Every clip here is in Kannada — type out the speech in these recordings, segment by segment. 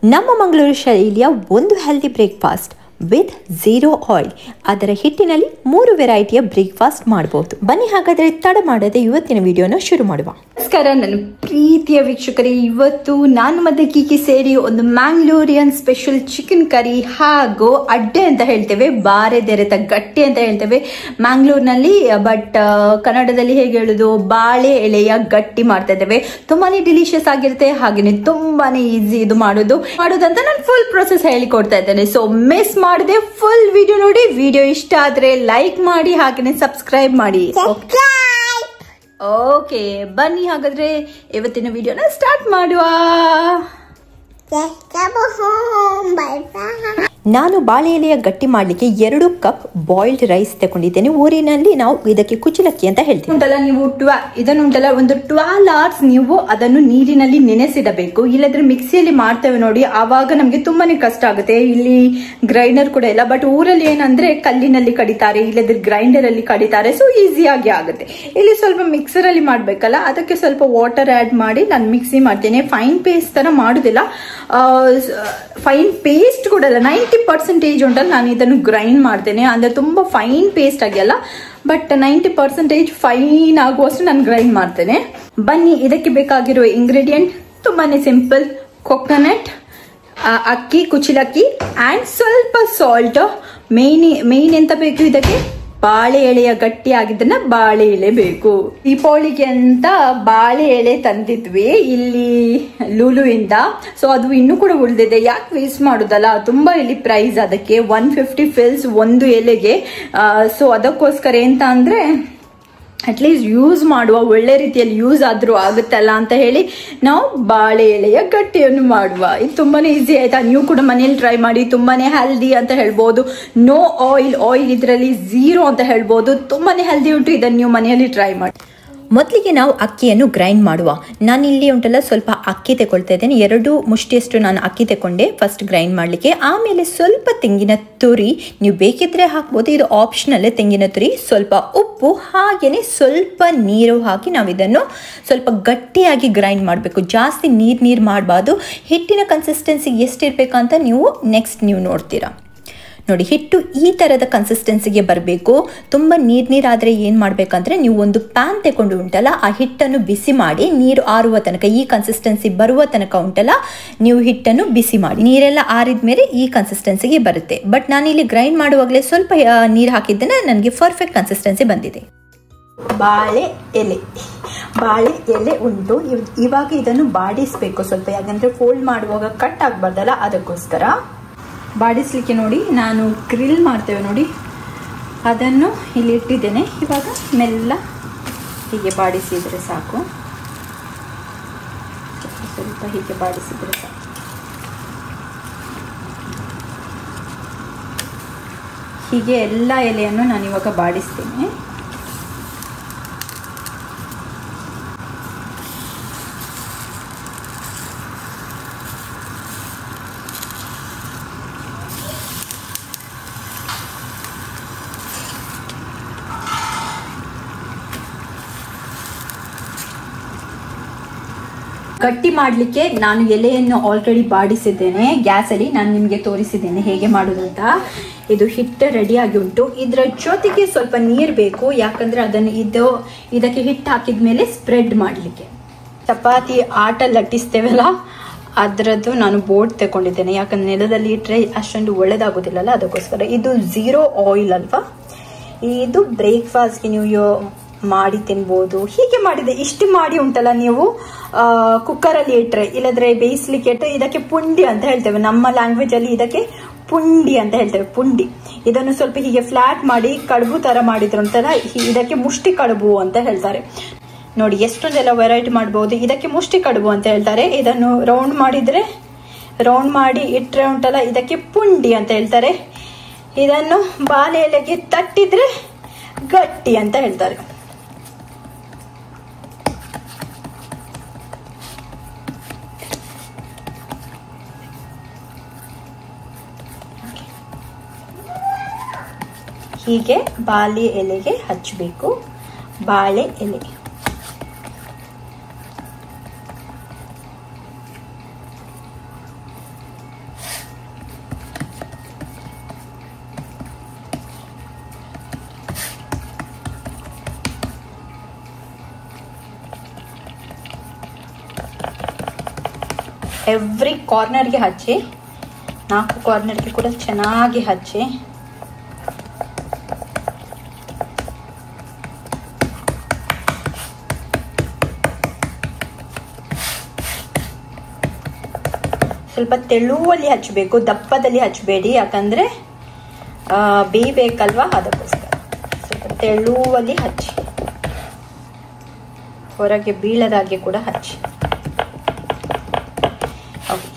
ನಮ್ಮ ಮಂಗಳೂರು ಶೈಲಿಯ ಒಂದು healthy breakfast with zero oil. ಅದರ ಹಿಟ್ಟಿನಲ್ಲಿ 3 ವೆರೈಟಿಯ ಬ್ರೇಕ್ಫಾಸ್ಟ್ ಮಾಡಬಹುದು. ಬನ್ನಿ ಹಾಗಾದರೆ ತಡ ಮಾಡದೆ ಇವತ್ತಿನ ವಿಡಿಯೋನ ಶುರು ಮಾಡುವ. ನಮಸ್ಕಾರ ನನ್ನ ಪ್ರೀತಿಯ ವೀಕ್ಷಕರೇ, ಇವತ್ತು ನಾನು ಮತ್ತೆ ಕೀಕಿ ಸೇರಿ ಒಂದು ಮ್ಯಾಂಗ್ಳೂರಿಯನ್ ಸ್ಪೆಷಲ್ ಚಿಕನ್ ಕರಿ ಹಾಗೂ ಅಡ್ಡೆ ಅಂತ ಹೇಳ್ತೇವೆ, ಬಾರೆದೆರೆತ ಗಟ್ಟಿ ಅಂತ ಹೇಳ್ತೇವೆ ಮ್ಯಾಂಗ್ಳೂರ್ನಲ್ಲಿ, ಬಟ್ ಕನ್ನಡದಲ್ಲಿ ಹೇಗೆ ಹೇಳುದು, ಬಾಳೆ ಎಲೆಯ ಗಟ್ಟಿ ಮಾಡ್ತಾ ಇದ್ದೇವೆ. ತುಂಬಾನೇ ಡಿಲಿಷಿಯಸ್ ಆಗಿರುತ್ತೆ, ಹಾಗೇನೆ ತುಂಬಾನೇ ಈಸಿ ಇದು ಮಾಡೋದಂತ ನಾನು ಫುಲ್ ಪ್ರೊಸೆಸ್ ಹೇಳಿಕೊಡ್ತಾ ಇದ್ದೇನೆ. ಸೊ ಮಿಸ್ ಮಾಡದೆ ಫುಲ್ ವಿಡಿಯೋ ನೋಡಿ. ವಿಡಿಯೋ ಇಷ್ಟ ಆದ್ರೆ ಲೈಕ್ ಮಾಡಿ, ಹಾಗೇನೆ ಸಬ್ಸ್ಕ್ರೈಬ್ ಮಾಡಿ. ಓಕೆ, ಬನ್ನಿ ಹಾಗಾದ್ರೆ ಇವತ್ತಿನ ವಿಡಿಯೋನ ಸ್ಟಾರ್ಟ್ ಮಾಡುವ. ನಾನು ಬಾಳೆ ಎಲೆಯ ಗಟ್ಟಿ ಮಾಡಲಿಕ್ಕೆ 2 ಕಪ್ ಬಾಯ್ಲ್ಡ್ ರೈಸ್ ತಗೊಂಡಿದ್ದೇನೆ. ಊರಿನಲ್ಲಿ ನಾವು ಇದಕ್ಕೆ ಕುಚ್ಚಲಕ್ಕಿ ಅಂತ ಹೇಳ್ತೀವಿ. ಉಂಟಲ್ಲ ನೀವು ಇದನ್ನುಂಟಲ್ಲ ಒಂದು 12 hours ನೀವು ಅದನ್ನು ನೀರಿನಲ್ಲಿ ನೆನೆಸಿಡಬೇಕು. ಇಲ್ಲದ್ರೆ ಮಿಕ್ಸಿಯಲ್ಲಿ ಮಾಡ್ತೇವೆ ನೋಡಿ, ಆವಾಗ ನಮ್ಗೆ ತುಂಬಾನೇ ಕಷ್ಟ ಆಗುತ್ತೆ. ಇಲ್ಲಿ ಗ್ರೈಂಡರ್ ಕೂಡ ಇಲ್ಲ, ಬಟ್ ಊರಲ್ಲಿ ಏನಂದ್ರೆ ಕಲ್ಲಿನಲ್ಲಿ ಕಡಿತಾರೆ, ಇಲ್ಲದ್ರೆ ಗ್ರೈಂಡರ್ ಅಲ್ಲಿ ಕಡಿತಾರೆ. ಸೊ ಈಸಿಯಾಗಿ ಆಗುತ್ತೆ. ಇಲ್ಲಿ ಸ್ವಲ್ಪ ಮಿಕ್ಸರ್ ಅಲ್ಲಿ ಮಾಡ್ಬೇಕಲ್ಲ, ಅದಕ್ಕೆ ಸ್ವಲ್ಪ ವಾಟರ್ ಆಡ್ ಮಾಡಿ ನಾನು ಮಿಕ್ಸಿ ಮಾಡ್ತೇನೆ. ಫೈನ್ ಪೇಸ್ಟ್ ತರ ಮಾಡುದಿಲ್ಲ, ಫೈನ್ ಪೇಸ್ಟ್ ಕೂಡ ಅಲ್ಲ, 90% ಉಂಟಲ್ಲ ನಾನು ಇದನ್ನು ಗ್ರೈಂಡ್ ಮಾಡ್ತೇನೆ. ಅಂದ್ರೆ ತುಂಬಾ ಫೈನ್ ಪೇಸ್ಟ್ ಆಗಿಲ್ಲ, ಬಟ್ 90% ಫೈನ್ ಆಗುವಷ್ಟು ನಾನು ಗ್ರೈಂಡ್ ಮಾಡ್ತೇನೆ. ಬನ್ನಿ, ಇದಕ್ಕೆ ಬೇಕಾಗಿರುವ ಇಂಗ್ರೀಡಿಯೆಂಟ್ ತುಂಬಾನೇ ಸಿಂಪಲ್. ಕೊಕೊನಟ್, ಅಕ್ಕಿ, ಕುಚ್ಚಲಕ್ಕಿ ಅಂಡ್ ಸ್ವಲ್ಪ ಸಾಲ್ಟ್. ಮೇನ್ ಎಂತ ಬೇಕು ಇದಕ್ಕೆ, ಬಾಳೆ ಎಲೆಯ ಗಟ್ಟಿ ಆಗಿದ್ದನ್ನ ಬಾಳೆ ಎಲೆ ಬೇಕು. ದೀಪಾವಳಿಗೆ ಅಂತ ಬಾಳೆ ಎಲೆ ತಂದಿದ್ವಿ ಇಲ್ಲಿ ಲೂಲು ಇಂದ. ಸೊ ಅದು ಇನ್ನೂ ಕೂಡ ಉಳಿದಿದೆ, ಯಾಕೆ ವೇಸ್ಟ್ ಮಾಡುದಲ್ಲ, ತುಂಬಾ ಇಲ್ಲಿ ಪ್ರೈಸ್ ಅದಕ್ಕೆ 150 ಫಿಲ್ಸ್ ಒಂದು ಎಲೆಗೆ. ಸೊ ಅದಕ್ಕೋಸ್ಕರ ಎಂತ ಅಂದ್ರೆ ಅಟ್ಲೀಸ್ಟ್ ಯೂಸ್ ಮಾಡುವ, ಒಳ್ಳೆ ರೀತಿಯಲ್ಲಿ ಯೂಸ್ ಆದ್ರೂ ಆಗುತ್ತಲ್ಲ ಅಂತ ಹೇಳಿ ನಾವು ಬಾಳೆ ಎಲೆಯ ಗಟ್ಟಿಯನ್ನು ಮಾಡುವ. ಇದು ತುಂಬಾನೇ ಈಸಿ ಆಯ್ತಾ, ನೀವು ಕೂಡ ಮನೆಯಲ್ಲಿ ಟ್ರೈ ಮಾಡಿ. ತುಂಬಾನೇ ಹೆಲ್ದಿ ಅಂತ ಹೇಳ್ಬೋದು. ನೋ ಆಯಿಲ್ ಇದರಲ್ಲಿ 0 ಅಂತ ಹೇಳ್ಬೋದು. ತುಂಬಾನೇ ಹೆಲ್ದಿ ಉಂಟು, ಇದನ್ನು ನೀವು ಮನೆಯಲ್ಲಿ ಟ್ರೈ ಮಾಡಿ. ಮೊದಲಿಗೆ ನಾವು ಅಕ್ಕಿಯನ್ನು ಗ್ರೈಂಡ್ ಮಾಡುವ. ನಾನಿಲ್ಲಿ ಉಂಟಲ್ಲ ಸ್ವಲ್ಪ ಅಕ್ಕಿ ತಗೊಳ್ತಾ ಇದ್ದೇನೆ, 2 ಮುಷ್ಟಿಯಷ್ಟು ನಾನು ಅಕ್ಕಿ ತಗೊಂಡೆ ಫಸ್ಟ್ ಗ್ರೈಂಡ್ ಮಾಡಲಿಕ್ಕೆ. ಆಮೇಲೆ ಸ್ವಲ್ಪ ತೆಂಗಿನ ತುರಿ, ನೀವು ಬೇಕಿದ್ರೆ ಹಾಕ್ಬೋದು, ಇದು ಆಪ್ಷನಲ್. ತೆಂಗಿನ ತುರಿ, ಸ್ವಲ್ಪ ಉಪ್ಪು, ಹಾಗೆಯೇ ಸ್ವಲ್ಪ ನೀರು ಹಾಕಿ ನಾವು ಇದನ್ನು ಸ್ವಲ್ಪ ಗಟ್ಟಿಯಾಗಿ ಗ್ರೈಂಡ್ ಮಾಡಬೇಕು. ಜಾಸ್ತಿ ನೀರು ಮಾಡಬಾರ್ದು. ಹಿಟ್ಟಿನ ಕನ್ಸಿಸ್ಟೆನ್ಸಿ ಎಷ್ಟಿರಬೇಕಂತ ನೀವು ನೆಕ್ಸ್ಟ್ ನೀವು ನೋಡ್ತೀರಾ. ನೋಡಿ, ಹಿಟ್ಟು ಈ ಥರದ ಕನ್ಸಿಸ್ಟೆನ್ಸಿಗೆ ಬರಬೇಕು. ತುಂಬ ನೀರಾದರೆ ಏನು ಮಾಡಬೇಕಂದ್ರೆ, ನೀವು ಒಂದು ಪ್ಯಾನ್ ತಗೊಂಡು ಉಂಟಲ್ಲ, ಆ ಹಿಟ್ಟನ್ನು ಬಿಸಿ ಮಾಡಿ ನೀರು ಆರುವ ತನಕ, ಈ ಕನ್ಸಿಸ್ಟೆನ್ಸಿ ಬರುವ ತನಕ ಉಂಟಲ್ಲ, ನೀವು ಹಿಟ್ಟನ್ನು ಬಿಸಿ ಮಾಡಿ. ನೀರೆಲ್ಲ ಆರಿದ ಮೇಲೆ ಈ ಕನ್ಸಿಸ್ಟೆನ್ಸಿಗೆ ಬರುತ್ತೆ. ಬಟ್ ನಾನಿಲ್ಲಿ ಗ್ರೈಂಡ್ ಮಾಡುವಾಗಲೇ ಸ್ವಲ್ಪ ನೀರು ಹಾಕಿದ್ದೇನೆ, ನನಗೆ ಪರ್ಫೆಕ್ಟ್ ಕನ್ಸಿಸ್ಟೆನ್ಸಿ ಬಂದಿದೆ. ಬಾಳೆ ಎಲೆ ಉಂಟು. ಇವಾಗ ಇದನ್ನು ಬಾಡಿಸಬೇಕು ಸ್ವಲ್ಪ, ಯಾಕಂದ್ರೆ ಫೋಲ್ಡ್ ಮಾಡುವಾಗ ಕಟ್ ಆಗಬಾರ್ದಲ್ಲ, ಅದಕ್ಕೋಸ್ಕರ ಬಾಡಿಸ್ಲಿಕ್ಕೆ ನೋಡಿ ನಾನು ಗ್ರಿಲ್ ಮಾಡ್ತೇವೆ ನೋಡಿ, ಅದನ್ನು ಇಲ್ಲಿ ಇಟ್ಟಿದ್ದೇನೆ. ಇವಾಗ ಮೆಲ್ಲ ಹೀಗೆ ಬಾಡಿಸಿದರೆ ಸಾಕು, ಸ್ವಲ್ಪ ಹೀಗೆ ಬಾಡಿಸಿದರೆ ಸಾಕು. ಹೀಗೆ ಎಲ್ಲ ಎಲೆಯನ್ನು ನಾನು ಇವಾಗ ಬಾಡಿಸ್ತೇನೆ. ಗಟ್ಟಿ ಮಾಡಲಿಕ್ಕೆ ನಾನು ಎಲೆಯನ್ನು ಆಲ್ರೆಡಿ ಬಾಡಿಸಿದ್ದೇನೆ ಗ್ಯಾಸಲ್ಲಿ. ನಾನು ನಿಮಗೆ ತೋರಿಸಿದ್ದೇನೆ ಹೇಗೆ ಮಾಡೋದು ಅಂತ. ಇದು ಹಿಟ್ಟು ರೆಡಿಯಾಗಿ ಉಂಟು. ಇದರ ಜೊತೆಗೆ ಸ್ವಲ್ಪ ನೀರು ಬೇಕು, ಯಾಕಂದರೆ ಅದನ್ನು ಇದಕ್ಕೆ ಹಿಟ್ಟು ಹಾಕಿದ ಮೇಲೆ ಸ್ಪ್ರೆಡ್ ಮಾಡಲಿಕ್ಕೆ. ಚಪಾತಿ ಆಟ ಲಟ್ಟಿಸ್ತೇವಲ್ಲ, ಅದರದ್ದು ನಾನು ಬೋರ್ಡ್ ತಗೊಂಡಿದ್ದೇನೆ, ಯಾಕಂದರೆ ನೆಲದಲ್ಲಿ ಇಟ್ಟರೆ ಅಷ್ಟೊಂದು ಒಳ್ಳೆದಾಗೋದಿಲ್ಲಲ್ಲ, ಅದಕ್ಕೋಸ್ಕರ. ಇದು 0 ಆಯಿಲ್ ಅಲ್ವಾ, ಇದು ಬ್ರೇಕ್ಫಾಸ್ಟ್ಗೆ ನೀವು ಮಾಡಿ ತಿನ್ಬೋದು. ಹೀಗೆ ಮಾಡಿದೆ, ಇಷ್ಟು ಮಾಡಿ ಉಂಟಲ್ಲ ನೀವು ಕುಕ್ಕರಲ್ಲಿ ಇಟ್ಟರೆ, ಇಲ್ಲದ್ರೆ ಬೇಯಿಸ್ಲಿಕ್ಕೆ ಇಟ್ಟರೆ ಇದಕ್ಕೆ ಪುಂಡಿ ಅಂತ ಹೇಳ್ತೇವೆ. ನಮ್ಮ ಲ್ಯಾಂಗ್ವೇಜ್ ಅಲ್ಲಿ ಇದಕ್ಕೆ ಪುಂಡಿ ಅಂತ ಹೇಳ್ತೇವೆ, ಪುಂಡಿ. ಇದನ್ನು ಸ್ವಲ್ಪ ಹೀಗೆ ಫ್ಲಾಟ್ ಮಾಡಿ ಕಡುಬು ತರ ಮಾಡಿದ್ರು ಉಂಟಲ್ಲ, ಇದಕ್ಕೆ ಮುಷ್ಟಿ ಕಡುಬು ಅಂತ ಹೇಳ್ತಾರೆ. ನೋಡಿ ಎಷ್ಟೊಂದೆಲ್ಲ ವೆರೈಟಿ ಮಾಡಬಹುದು. ಇದಕ್ಕೆ ಮುಷ್ಟಿ ಕಡುಬು ಅಂತ ಹೇಳ್ತಾರೆ. ಇದನ್ನು ರೌಂಡ್ ಮಾಡಿ ಇಟ್ಟರೆ ಉಂಟಲ್ಲ, ಇದಕ್ಕೆ ಪುಂಡಿ ಅಂತ ಹೇಳ್ತಾರೆ. ಇದನ್ನು ಬಾಳೆ ಎಲೆಗೆ ತಟ್ಟಿದ್ರೆ ಗಟ್ಟಿ ಅಂತ ಹೇಳ್ತಾರೆ. ಹೀಗೆ ಬಾಳೆ ಎಲೆಗೆ ಹಚ್ಚಬೇಕು. ಬಾಳೆ ಎಲೆ ಎವ್ರಿ ಕಾರ್ನರ್ಗೆ ಹಚ್ಚಿ, 4 ಕಾರ್ನರ್ಗೆ ಕೂಡ ಚೆನ್ನಾಗಿ ಹಚ್ಚಿ. ಸ್ವಲ್ಪ ತೆಳುವಲ್ಲಿ ಹಚ್ಚಬೇಕು, ದಪ್ಪದಲ್ಲಿ ಹಚ್ಚಬೇಡಿ, ಯಾಕಂದ್ರೆ ಬೇಯಬೇಕಲ್ವಾ, ಅದಕ್ಕೋಸ್ಕರ ಸ್ವಲ್ಪ ತೆಳುವಲ್ಲಿ ಹಚ್ಚಿ, ಹೊರಗೆ ಬೀಳದಾಗೆ ಕೂಡ ಹಚ್ಚಿ.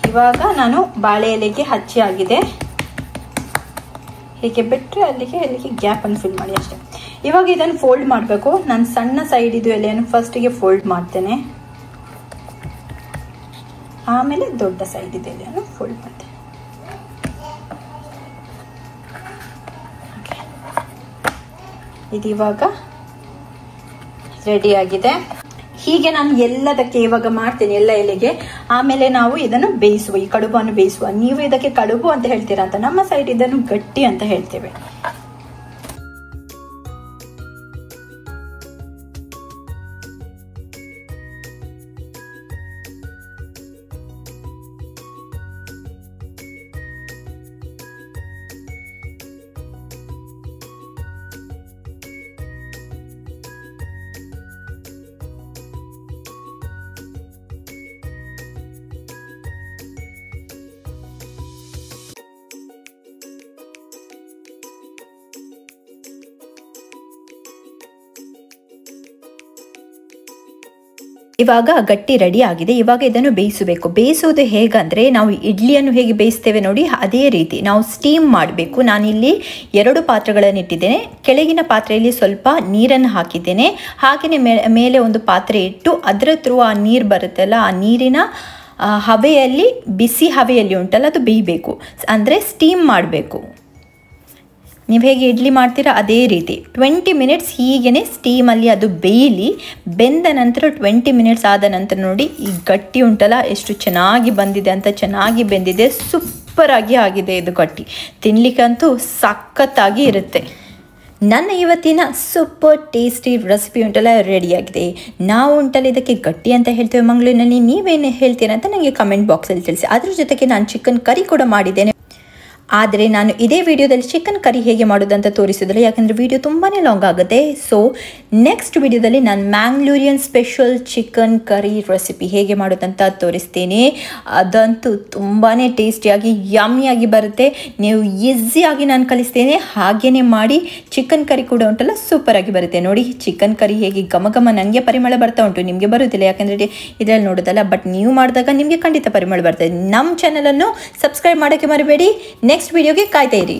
ಇವಾಗ ನಾನು ಬಾಳೆ ಎಲೆಗೆ ಹಚ್ಚಿ ಆಗಿದೆ. ಹೀಗೆ ಬಿಟ್ಟರೆ ಅಲ್ಲಿಗೆ ಗ್ಯಾಪ್ ಅನ್ನು ಫಿಲ್ ಮಾಡಿ ಅಷ್ಟೇ. ಇವಾಗ ಇದನ್ನು ಫೋಲ್ಡ್ ಮಾಡಬೇಕು. ನಾನು ಸಣ್ಣ ಸೈಡ್ ಇದು ಎಲೆಯನ್ನು ಫಸ್ಟಿಗೆ ಫೋಲ್ಡ್ ಮಾಡ್ತೇನೆ, ಆಮೇಲೆ ದೊಡ್ಡ ಸೈಡ್ ಇದೆ ಎಲೆಯನ್ನು ಫೋಲ್ಡ್ ಮಾಡ್ತೇನೆ. ಇದು ಇವಾಗ ರೆಡಿ ಆಗಿದೆ. ಹೀಗೆ ನಾನು ಎಲ್ಲದಕ್ಕೆ ಇವಾಗ ಮಾಡ್ತೇನೆ, ಎಲ್ಲ ಎಲೆಗೆ. ಆಮೇಲೆ ನಾವು ಇದನ್ನು ಬೇಯಿಸುವ, ಈ ಕಡುಬನ್ನು ಬೇಯಿಸುವ. ನೀವು ಇದಕ್ಕೆ ಕಡುಬು ಅಂತ ಹೇಳ್ತೀರಾ ಅಂತ, ನಮ್ಮ ಸೈಡ್ ಇದನ್ನು ಗಟ್ಟಿ ಅಂತ ಹೇಳ್ತೇವೆ. ಇವಾಗ ಗಟ್ಟಿ ರೆಡಿ ಆಗಿದೆ. ಇವಾಗ ಇದನ್ನು ಬೇಯಿಸಬೇಕು. ಬೇಯಿಸೋದು ಹೇಗಂದರೆ, ನಾವು ಇಡ್ಲಿಯನ್ನು ಹೇಗೆ ಬೇಯಿಸ್ತೇವೆ ನೋಡಿ, ಅದೇ ರೀತಿ ನಾವು ಸ್ಟೀಮ್ ಮಾಡಬೇಕು. ನಾನಿಲ್ಲಿ 2 ಪಾತ್ರೆಗಳನ್ನು ಇಟ್ಟಿದ್ದೇನೆ. ಕೆಳಗಿನ ಪಾತ್ರೆಯಲ್ಲಿ ಸ್ವಲ್ಪ ನೀರನ್ನು ಹಾಕಿದ್ದೇನೆ. ಹಾಗೆಯೇ ಮೇಲೆ ಒಂದು ಪಾತ್ರೆ ಇಟ್ಟು ಅದರ ಥ್ರೂ ಆ ನೀರು ಬರುತ್ತಲ್ಲ, ಆ ನೀರಿನ ಹಬೆಯಲ್ಲಿ, ಬಿಸಿ ಹಬೆಯಲ್ಲಿ ಉಂಟಲ್ಲ, ಅದು ಬೇಯಬೇಕು, ಅಂದರೆ ಸ್ಟೀಮ್ ಮಾಡಬೇಕು. ನೀವು ಹೇಗೆ ಇಡ್ಲಿ ಮಾಡ್ತೀರಾ ಅದೇ ರೀತಿ 20 ಮಿನಿಟ್ಸ್ ಹೀಗೇ ಸ್ಟೀಮಲ್ಲಿ ಅದು ಬೇಯಲಿ. ಬೆಂದ ನಂತರ 20 ಮಿನಿಟ್ಸ್ ಆದ ನಂತರ ನೋಡಿ, ಈ ಗಟ್ಟಿ ಉಂಟಲ್ಲ ಎಷ್ಟು ಚೆನ್ನಾಗಿ ಬಂದಿದೆ ಅಂತ, ಚೆನ್ನಾಗಿ ಬೆಂದಿದೆ, ಸೂಪರಾಗಿ ಆಗಿದೆ ಇದು ಗಟ್ಟಿ. ತಿನ್ನಲಿಕ್ಕಂತೂ ಸಖತ್ತಾಗಿ ಇರುತ್ತೆ. ನನ್ನ ಇವತ್ತಿನ ಸೂಪರ್ ಟೇಸ್ಟಿ ರೆಸಿಪಿ ಉಂಟಲ್ಲ ರೆಡಿಯಾಗಿದೆ. ನಾವು ಉಂಟಲ್ಲ ಇದಕ್ಕೆ ಗಟ್ಟಿ ಅಂತ ಹೇಳ್ತೇವೆ ಮಂಗಳೂರಿನಲ್ಲಿ. ನೀವೇನು ಹೇಳ್ತೀರಾ ಅಂತ ನನಗೆ ಕಮೆಂಟ್ ಬಾಕ್ಸಲ್ಲಿ ತಿಳಿಸಿ. ಅದ್ರ ಜೊತೆಗೆ ನಾನು ಚಿಕನ್ ಕರಿ ಕೂಡ ಮಾಡಿದ್ದೇನೆ. ಆದರೆ ನಾನು ಇದೇ ವಿಡಿಯೋದಲ್ಲಿ ಚಿಕನ್ ಕರಿ ಹೇಗೆ ಮಾಡೋದಂತ ತೋರಿಸಿದ್ರೆ, ಯಾಕಂದರೆ ವಿಡಿಯೋ ತುಂಬಾ ಲಾಂಗ್ ಆಗುತ್ತೆ. ಸೊ ನೆಕ್ಸ್ಟ್ ವಿಡಿಯೋದಲ್ಲಿ ನಾನು Mangalorean special chicken curry recipe ಹೇಗೆ ಮಾಡೋದಂತ ತೋರಿಸ್ತೀನಿ. ಅದಂತೂ ತುಂಬಾ ಟೇಸ್ಟಿಯಾಗಿ ಯಮ್ಮಿಯಾಗಿ ಬರುತ್ತೆ. ನೀವು ಈಸಿಯಾಗಿ ನಾನು ಕಲಿಸ್ತೇನೆ, ಹಾಗೇ ಮಾಡಿ. ಚಿಕನ್ ಕರಿ ಕೂಡ ಉಂಟಲ್ಲ ಸೂಪರಾಗಿ ಬರುತ್ತೆ. ನೋಡಿ ಚಿಕನ್ ಕರಿ ಹೇಗೆ ಘಮ ನನಗೆ ಪರಿಮಳ ಬರ್ತಾ ಉಂಟು, ನಿಮಗೆ ಬರುತ್ತಿಲ್ಲ ಯಾಕಂದರೆ ಇದರಲ್ಲಿ ನೋಡೋದಲ್ಲ. ಬಟ್ ನೀವು ಮಾಡಿದಾಗ ನಿಮಗೆ ಖಂಡಿತ ಪರಿಮಳ ಬರ್ತದೆ. ನಮ್ಮ ಚಾನಲನ್ನು ಸಬ್ಸ್ಕ್ರೈಬ್ ಮಾಡೋಕ್ಕೆ ಮರಿಬೇಡಿ. ನೆಕ್ಸ್ಟ್ ವಿಡಿಯೋಗೆ ಕಾಯ್ತಾ ಇರಿ.